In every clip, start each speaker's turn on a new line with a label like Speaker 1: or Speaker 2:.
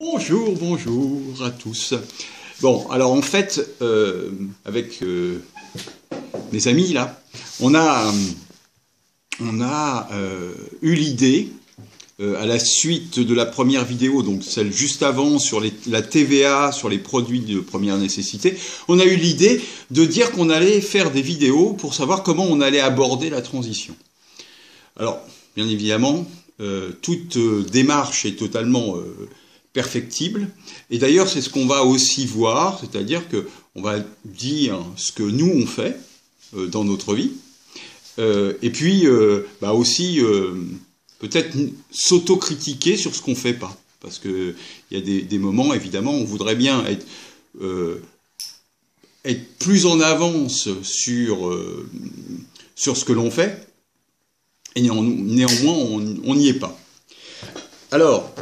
Speaker 1: Bonjour, bonjour à tous. Bon, alors en fait, avec mes amis là, on a eu l'idée, à la suite de la première vidéo, donc celle juste avant sur la TVA, sur les produits de première nécessité, on a eu l'idée de dire qu'on allait faire des vidéos pour savoir comment on allait aborder la transition. Alors, bien évidemment, toute démarche est totalement perfectible. Et d'ailleurs, c'est ce qu'on va aussi voir, c'est-à-dire qu'on va dire ce que nous on fait dans notre vie, et puis aussi peut-être s'autocritiquer sur ce qu'on fait pas, parce que il y a des moments, évidemment, on voudrait bien être plus en avance sur ce que l'on fait, et néanmoins on n'y est pas. Alors,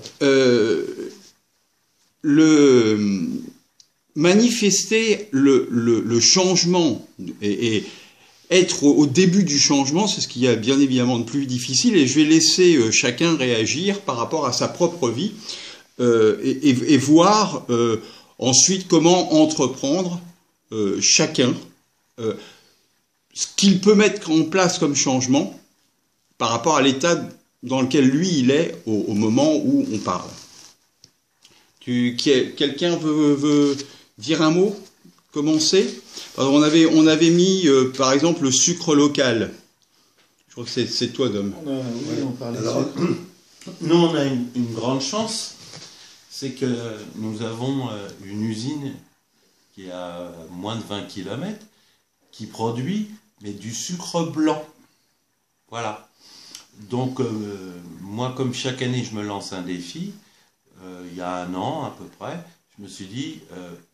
Speaker 1: manifester le changement et être au début du changement, c'est ce qu'il y a bien évidemment de plus difficile, et je vais laisser chacun réagir par rapport à sa propre vie et voir ensuite comment entreprendre chacun ce qu'il peut mettre en place comme changement par rapport à l'état dans lequel lui il est au moment où on parle. Quelqu'un veut dire un mot? Commencer? On avait mis, par exemple, le sucre local. Je crois que c'est toi, Dom.
Speaker 2: Oui, on parlait de ça. Nous, on a une grande chance, c'est que nous avons une usine qui est à moins de 20 km, qui produit mais du sucre blanc. Voilà. Donc, moi, comme chaque année, je me lance un défi, il y a 1 an à peu près, je me suis dit,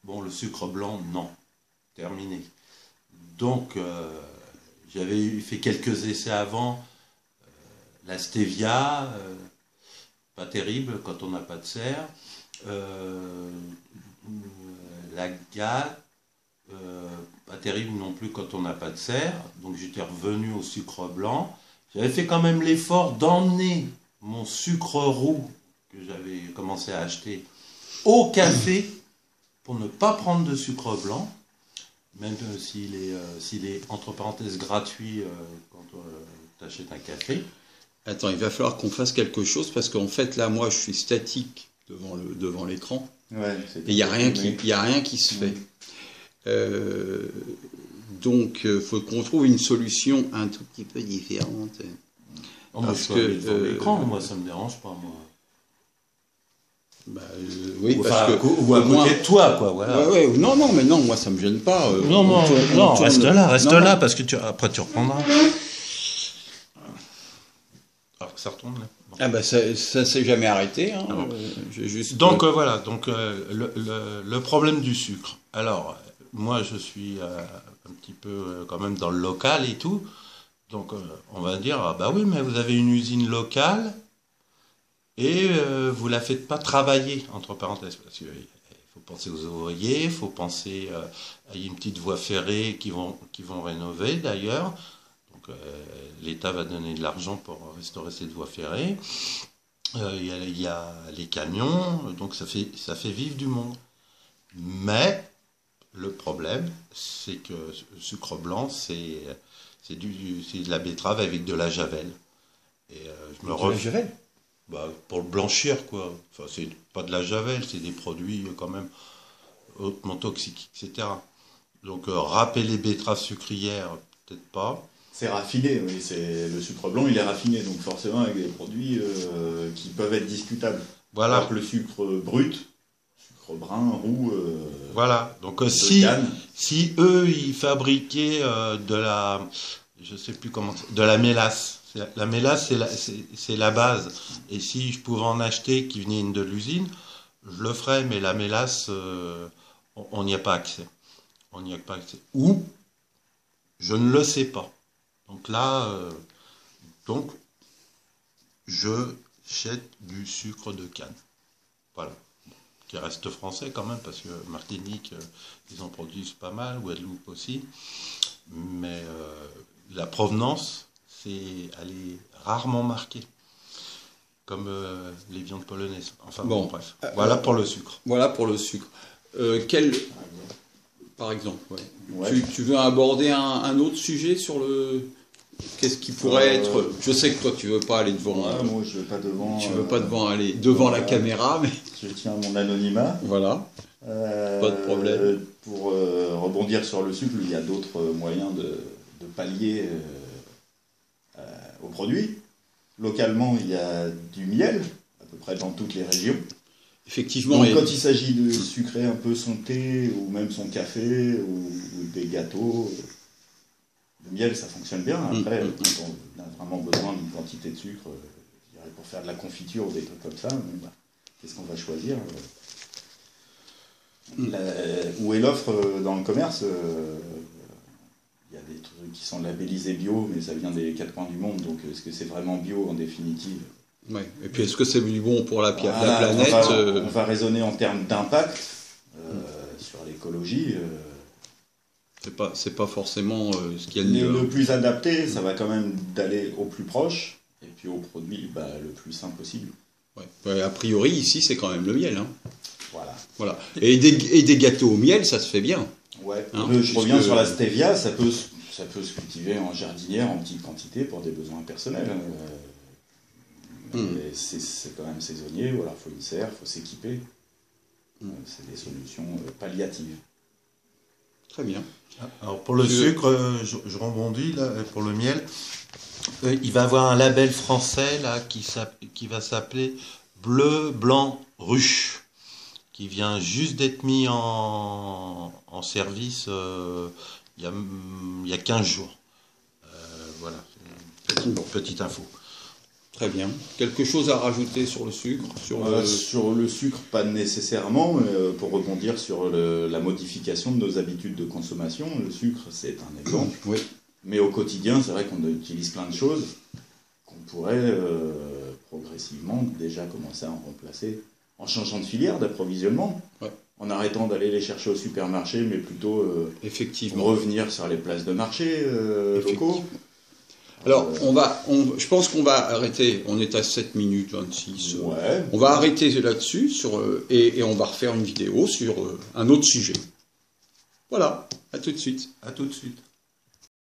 Speaker 2: bon, le sucre blanc, non, terminé. Donc, j'avais fait quelques essais avant, la stevia, pas terrible quand on n'a pas de serre, l'agave, pas terrible non plus quand on n'a pas de serre, donc j'étais revenu au sucre blanc. J'avais fait quand même l'effort d'emmener mon sucre roux que j'avais commencé à acheter au café pour ne pas prendre de sucre blanc, même s'il est entre parenthèses gratuit quand tu achètes un café.
Speaker 1: Attends, il va falloir qu'on fasse quelque chose parce qu'en fait là, moi, je suis statique devant l'écran et il n'y a rien qui se fait. Donc, il faut qu'on trouve une solution un tout petit peu différente.
Speaker 2: Parce que l'écran, moi, ça me dérange pas, moi.
Speaker 1: Oui,
Speaker 2: ou à côté de toi, quoi, voilà.
Speaker 1: Ouais, non, mais non, moi, ça me gêne pas.
Speaker 2: Non, reste là, parce que après tu reprendras. Alors que ça retombe là. Bon.
Speaker 1: Ah bah ça s'est jamais arrêté. Hein.
Speaker 2: Donc voilà, donc le problème du sucre. Alors, moi, je suis un petit peu quand même dans le local et tout. Donc, on va dire, ah bah oui, mais vous avez une usine locale et vous la faites pas travailler, entre parenthèses, parce qu'il faut penser aux ouvriers, il faut penser à une petite voie ferrée qui vont rénover d'ailleurs. Donc, l'État va donner de l'argent pour restaurer cette voie ferrée. Il y a les camions, donc ça fait vivre du monde. Mais le problème, c'est que le sucre blanc, c'est de la betterave avec de la javel. Et
Speaker 1: de la javel?
Speaker 2: Pour le blanchir, quoi. Enfin, c'est pas de la javel, c'est des produits quand même hautement toxiques, etc. Donc, râper les betteraves sucrières, peut-être pas.
Speaker 3: C'est raffiné, oui. Le sucre blanc, il est raffiné, donc forcément avec des produits qui peuvent être discutables.
Speaker 2: Voilà.
Speaker 3: Alors que le sucre brut, sucre brun, roux.
Speaker 2: Voilà. Donc si eux ils fabriquaient je sais plus comment, de la mélasse. La mélasse c'est la base. Et si je pouvais en acheter qui venait de l'usine, je le ferais. Mais la mélasse, on n'y a pas accès. On n'y a pas accès. Ou je ne le sais pas. Donc là, je jette du sucre de canne. Voilà. Qui reste français quand même, parce que Martinique, ils en produisent pas mal, Guadeloupe aussi. Mais la provenance, elle est rarement marquée. comme les viandes polonaises. Enfin
Speaker 1: Bon.
Speaker 2: bon, bref. Voilà pour le sucre.
Speaker 1: Voilà pour le sucre. Par exemple, ouais.
Speaker 3: Ouais.
Speaker 1: Tu veux aborder un autre sujet sur le... Qu'est-ce qui pourrait être... Je sais que toi, tu veux pas aller devant...
Speaker 3: Ouais, moi, je veux pas devant.
Speaker 1: Tu veux pas aller devant la caméra, mais
Speaker 3: Je tiens à mon anonymat.
Speaker 1: voilà. Pas de problème.
Speaker 3: Pour rebondir sur le sucre, il y a d'autres moyens de pallier aux produits. Localement, il y a du miel, à peu près dans toutes les régions.
Speaker 1: Effectivement.
Speaker 3: Donc, quand il s'agit de sucrer un peu son thé, ou même son café, ou des gâteaux, le miel, ça fonctionne bien. Après, quand on a vraiment besoin d'une quantité de sucre, je dirais pour faire de la confiture ou des trucs comme ça, qu'est-ce qu'on va choisir Où est l'offre dans le commerce il y a des trucs qui sont labellisés bio, mais ça vient des quatre coins du monde, donc est-ce que c'est vraiment bio en définitive?
Speaker 1: Ouais. Et puis est-ce que c'est du bon pour la
Speaker 3: Voilà,
Speaker 1: planète
Speaker 3: on va raisonner en termes d'impact sur l'écologie.
Speaker 1: C'est pas forcément ce qu'il y a de mieux.
Speaker 3: Le plus adapté, ça va quand même d'aller au plus proche, et puis au produit le plus simple possible.
Speaker 1: Ouais. A priori, ici, c'est quand même le miel. Hein.
Speaker 3: Voilà.
Speaker 1: Et des gâteaux au miel, ça se fait bien.
Speaker 3: Ouais.
Speaker 1: Hein,
Speaker 3: je reviens sur la stevia, ça peut se cultiver en jardinière en petite quantité pour des besoins personnels. C'est quand même saisonnier, voilà, faut une serre, faut s'équiper. C'est des solutions palliatives.
Speaker 1: Très bien.
Speaker 2: Alors pour le sucre, je rebondis là, pour le miel. Il va avoir un label français là qui va s'appeler Bleu Blanc Ruche, qui vient juste d'être mis en service il y a 15 jours. Voilà, petite info.
Speaker 1: Très bien. Quelque chose à rajouter sur le sucre
Speaker 3: Sur le sucre, pas nécessairement, mais pour rebondir sur la modification de nos habitudes de consommation, le sucre, c'est un exemple.
Speaker 1: Oui.
Speaker 3: Mais au quotidien, c'est vrai qu'on utilise plein de choses qu'on pourrait progressivement déjà commencer à en remplacer en changeant de filière d'approvisionnement, en arrêtant d'aller les chercher au supermarché, mais plutôt
Speaker 1: effectivement
Speaker 3: revenir sur les places de marché locaux.
Speaker 1: Alors, je pense qu'on va arrêter, on est à 7 minutes 26,
Speaker 3: Ouais.
Speaker 1: On va arrêter là-dessus, et on va refaire une vidéo sur un autre sujet. Voilà, à tout de suite.
Speaker 2: À tout de suite.